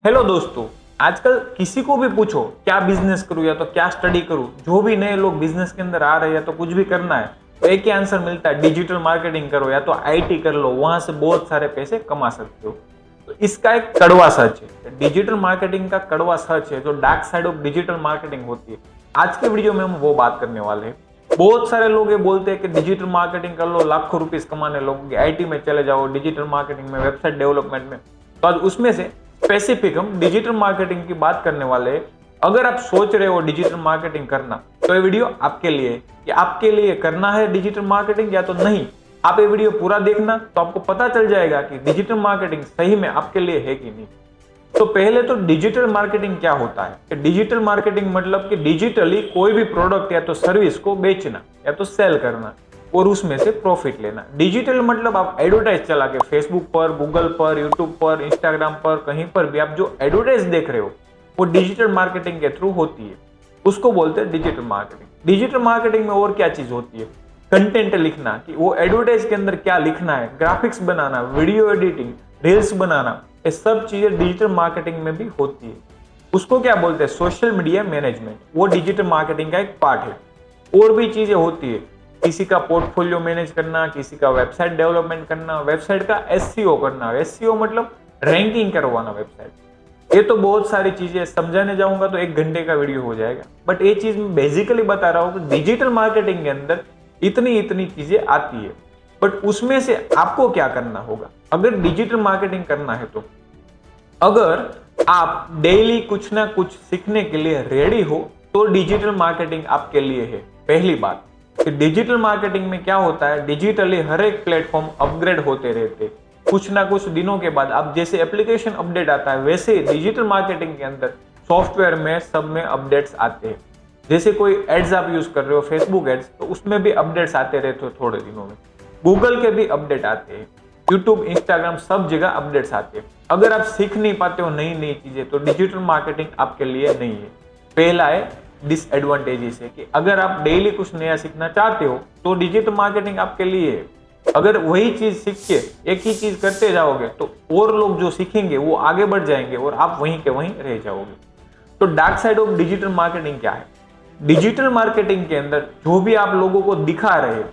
Hello दोस्तों, आजकल किसी को भी पूछो क्या बिजनेस करूं या तो क्या स्टडी करूं, जो भी नए लोग बिजनेस के अंदर आ रहे हैं या तो कुछ भी करना है तो एक ही आंसर मिलता है, डिजिटल मार्केटिंग करो या तो आईटी कर लो, वहां से बहुत सारे पैसे कमा सकते हो। तो इसका एक कड़वा सच है, डिजिटल मार्केटिंग का कड़वा सच है, जो dark side of digital marketing होती है। आज के वीडियो में हम वो बात करने वाले हैं। बहुत सारे लोग ये बोलते हैं कि डिजिटल मार्केटिंग कर लो, लाखों रुपीस कमाने लोगे, आईटी में चले जाओ, डिजिटल मार्केटिंग में, वेबसाइट डेवलपमेंट में। तो आज उसमें से स्पेसिफिक हम डिजिटल मार्केटिंग की बात करने वाले हैं। अगर आप सोच रहे हो डिजिटल मार्केटिंग करना तो ये वीडियो आपके लिए है कि आपके लिए करना है डिजिटल मार्केटिंग या तो नहीं। आप ये वीडियो पूरा देखना तो आपको पता चल जाएगा कि डिजिटल मार्केटिंग सही में आपके लिए है कि नहीं। तो पहले तो डिजिटल मार्केटिंग क्या होता है। डिजिटल मार्केटिंग मतलब कि डिजिटली कोई भी प्रोडक्ट या तो सर्विस को बेचना या तो सेल करना और उसमें से प्रॉफिट लेना। डिजिटल मतलब आप एडवर्टाइज चला के फेसबुक पर, गूगल पर, यूट्यूब पर, इंस्टाग्राम पर, कहीं पर भी आप जो एडवर्टाइज देख रहे हो वो डिजिटल मार्केटिंग के थ्रू होती है, उसको बोलते हैं डिजिटल मार्केटिंग। डिजिटल मार्केटिंग में और क्या चीज होती है, कंटेंट लिखना कि वो एडवर्टाइज के अंदर क्या लिखना है, ग्राफिक्स बनाना, वीडियो एडिटिंग, रील्स बनाना, ये सब चीजें डिजिटल मार्केटिंग में भी होती है। उसको क्या बोलते हैं, सोशल मीडिया मैनेजमेंट, वो डिजिटल मार्केटिंग का एक पार्ट है। और भी चीजें होती है, किसी का पोर्टफोलियो मैनेज करना, किसी का वेबसाइट डेवलपमेंट करना, वेबसाइट का एसईओ करना। एसईओ मतलब रैंकिंग करवाना वेबसाइट। ये तो बहुत सारी चीजें समझाने जाऊंगा तो 1 घंटे का वीडियो हो जाएगा, बट ये चीज मैं बेसिकली बता रहा हूँ कि डिजिटल मार्केटिंग के अंदर इतनी चीजें आती है। बट उसमें से आपको क्या करना होगा अगर डिजिटल मार्केटिंग करना है तो। अगर आप डेली कुछ ना कुछ सीखने के लिए रेडी हो तो डिजिटल मार्केटिंग आपके लिए है। पहली बात कि डिजिटल मार्केटिंग में क्या होता है, डिजिटली हर एक प्लेटफॉर्म अपग्रेड होते रहते। कुछ ना कुछ दिनों के बाद आप जैसे एप्लीकेशन अपडेट आता है वैसे डिजिटल मार्केटिंग के अंदर सॉफ्टवेयर में सब में अपडेट्स आते हैं। जैसे कोई एड्स आप यूज कर रहे हो, फेसबुक एड्स, तो उसमें भी अपडेट्स आते रहते हो थोड़े दिनों में। गूगल के भी अपडेट आते हैं, यूट्यूब, इंस्टाग्राम, सब जगह अपडेट्स आते हैं। अगर आप सीख नहीं पाते हो नई नई चीजें तो डिजिटल मार्केटिंग आपके लिए नहीं है। पहला है डिसएडवांटेजेस है कि अगर आप डेली कुछ नया सीखना चाहते हो तो डिजिटल मार्केटिंग आपके लिए है। अगर वही चीज सीख के एक ही चीज करते जाओगे तो और लोग जो सीखेंगे वो आगे बढ़ जाएंगे और आप वहीं के वहीं रह जाओगे। तो dark side of digital marketing क्या है, डिजिटल मार्केटिंग के अंदर जो भी आप लोगों को दिखा रहे हो,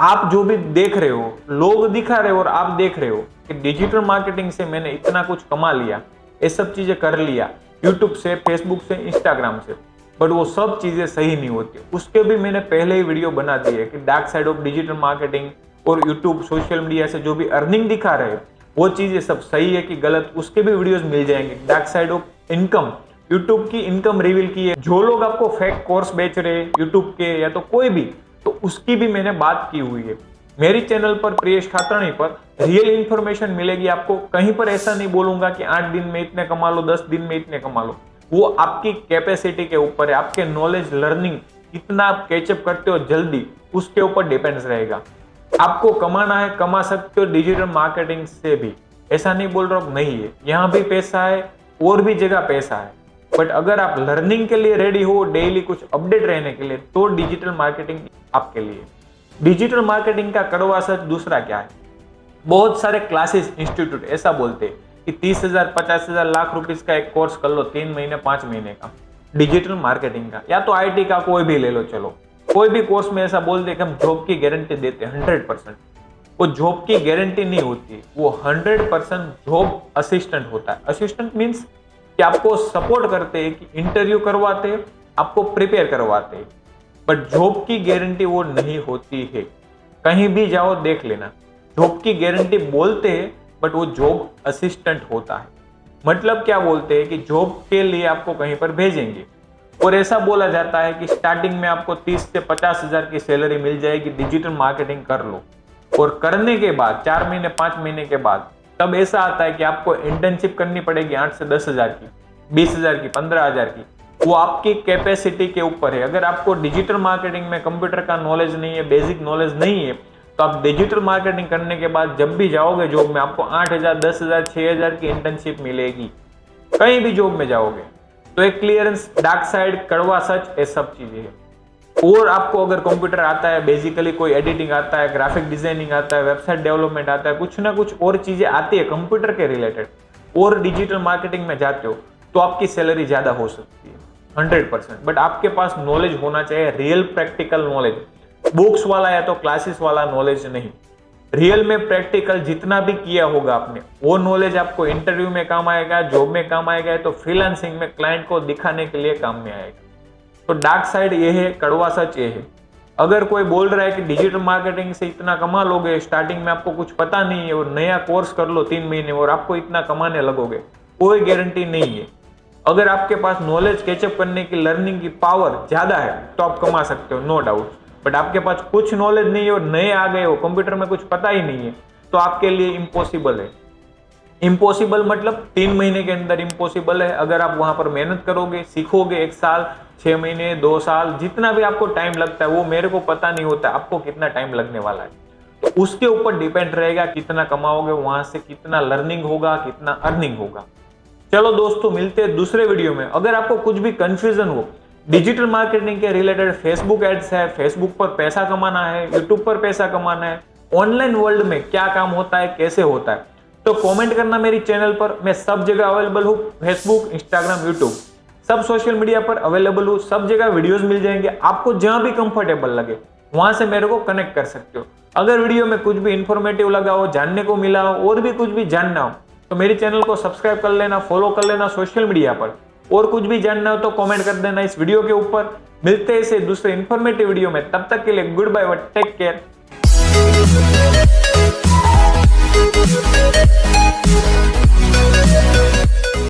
आप जो भी देख रहे हो, लोग दिखा रहे हो और आप देख रहे हो कि डिजिटल मार्केटिंग से मैंने इतना कुछ कमा लिया, ये सब चीजें कर लिया यूट्यूब से, फेसबुक से, इंस्टाग्राम से, बट वो सब चीजें सही नहीं होती। उसके भी मैंने पहले ही वीडियो बना दी है कि dark side of digital marketing और यूट्यूब, सोशल मीडिया से जो भी अर्निंग दिखा रहे हैं वो चीजें सब सही है कि गलत, उसके भी वीडियोस मिल जाएंगे। Dark side of income, YouTube की इनकम रिवील की है, जो लोग आपको फेक कोर्स बेच रहे हैं यूट्यूब के या तो कोई भी, तो उसकी भी मैंने बात की हुई है मेरी चैनल पर, प्रियेश खातरणी पर। रियल इंफॉर्मेशन मिलेगी आपको, कहीं पर ऐसा नहीं बोलूंगा कि 8 दिन में इतने कमा लो, 10 दिन में इतने कमा लो। वो आपकी कैपेसिटी के ऊपर है, आपके नॉलेज, लर्निंग कितना आप कैचअप करते हो जल्दी, उसके ऊपर डिपेंड्स रहेगा। आपको कमाना है, कमा सकते हो डिजिटल मार्केटिंग से भी, ऐसा नहीं बोल रहा हूं नहीं है, यहाँ भी पैसा है और भी जगह पैसा है। बट अगर आप लर्निंग के लिए रेडी हो, डेली कुछ अपडेट रहने के लिए, तो डिजिटल मार्केटिंग आपके लिए। डिजिटल मार्केटिंग का कड़वा सच दूसरा क्या है, बहुत सारे क्लासेस, इंस्टीट्यूट ऐसा बोलते हैं कि 30,000, 50,000, लाख रुपीस का एक कोर्स कर लो 3 महीने, 5 महीने का डिजिटल मार्केटिंग का, या तो आईटी का कोई भी ले लो। चलो कोई भी कोर्स में ऐसा बोलते हैं कि हम जॉब की गारंटी देते हैं 100%। वो जॉब की गारंटी नहीं होती, वो 100% जॉब असिस्टेंट होता है। असिस्टेंट मीन्स कि आपको सपोर्ट करते हैं, कि इंटरव्यू करवाते हैं, आपको प्रिपेयर करवाते हैं, बट जॉब की गारंटी वो नहीं होती है। कहीं भी जाओ देख लेना, जॉब की गारंटी बोलते हैं बट वो जॉब असिस्टेंट होता है। मतलब क्या बोलते हैं कि जॉब के लिए आपको कहीं पर भेजेंगे और ऐसा बोला जाता है कि स्टार्टिंग में आपको 30 से 50,000 की सैलरी मिल जाएगी, डिजिटल मार्केटिंग कर लो। और करने के बाद 4 महीने, 5 महीने के बाद तब ऐसा आता है कि आपको इंटर्नशिप करनी पड़ेगी 8 से 10,000 की, 20,000 की, 15,000 की। वो आपकी कैपेसिटी के ऊपर है। अगर आपको डिजिटल मार्केटिंग में कंप्यूटर का नॉलेज नहीं है, बेसिक नॉलेज नहीं है, तो आप डिजिटल मार्केटिंग करने के बाद जब भी जाओगे जॉब में, आपको 8,000, 10,000, 6,000 की इंटर्नशिप मिलेगी कहीं भी जॉब में जाओगे। तो एक क्लियरेंस, डार्क साइड, कड़वा सच, ये सब चीजें है। और आपको अगर कंप्यूटर आता है, बेसिकली कोई एडिटिंग आता है, ग्राफिक डिजाइनिंग आता है, वेबसाइट डेवलपमेंट आता है, कुछ ना कुछ और चीजें आती है कंप्यूटर के रिलेटेड, और डिजिटल मार्केटिंग में जाते हो तो आपकी सैलरी ज्यादा हो सकती है 100%। बट आपके पास नॉलेज होना चाहिए, रियल प्रैक्टिकल नॉलेज, बुक्स वाला या तो क्लासेस वाला नॉलेज नहीं। रियल में प्रैक्टिकल जितना भी किया होगा आपने, वो नॉलेज आपको इंटरव्यू में काम आएगा, जॉब में काम आएगा, तो फ्रीलांसिंग में क्लाइंट को दिखाने के लिए काम में आएगा। तो डार्क साइड ये है, कड़वा सच ये है। अगर कोई बोल रहा है कि डिजिटल मार्केटिंग से इतना कमा लोगे, स्टार्टिंग में आपको कुछ पता नहीं है और नया कोर्स कर लो 3 महीने और आपको इतना कमाने लगोगे, कोई गारंटी नहीं है। अगर आपके पास नॉलेज कैचअप करने की, लर्निंग की पावर ज्यादा है तो आप कमा सकते हो, नो डाउट। बट आपके पास कुछ नॉलेज नहीं है और नए आ गए हो, कंप्यूटर में कुछ पता ही नहीं है, तो आपके लिए इम्पॉसिबल है। इम्पॉसिबल मतलब 3 महीने के अंदर इम्पॉसिबल है। अगर आप वहां पर मेहनत करोगे, सीखोगे, 1 साल, 6 महीने, 2 साल, जितना भी आपको टाइम लगता है, वो मेरे को पता नहीं होता आपको कितना टाइम लगने वाला है। तो उसके ऊपर डिपेंड रहेगा कितना कमाओगे, वहां से कितना लर्निंग होगा, कितना अर्निंग होगा। चलो दोस्तों, मिलते हैं दूसरे वीडियो में। अगर आपको कुछ भी कंफ्यूजन हो डिजिटल मार्केटिंग के रिलेटेड, फेसबुक एड्स है, फेसबुक पर पैसा कमाना है, यूट्यूब पर पैसा कमाना है, ऑनलाइन वर्ल्ड में क्या काम होता है, कैसे होता है, तो कमेंट करना मेरी चैनल पर। मैं सब जगह अवेलेबल हूँ, फेसबुक, इंस्टाग्राम, यूट्यूब, सब सोशल मीडिया पर अवेलेबल हूँ। सब जगह वीडियोस मिल जाएंगे, आपको जहां भी कंफर्टेबल लगे वहां से मेरे को कनेक्ट कर सकते हो। अगर वीडियो में कुछ भी इंफॉर्मेटिव लगा हो, जानने को मिला हो, और भी कुछ भी जानना हो, तो मेरी चैनल को सब्सक्राइब कर लेना, फॉलो कर लेना सोशल मीडिया पर। और कुछ भी जानना हो तो कमेंट कर देना इस वीडियो के ऊपर। मिलते हैं इसे दूसरे इंफॉर्मेटिव वीडियो में, तब तक के लिए गुड बाय, टेक केयर।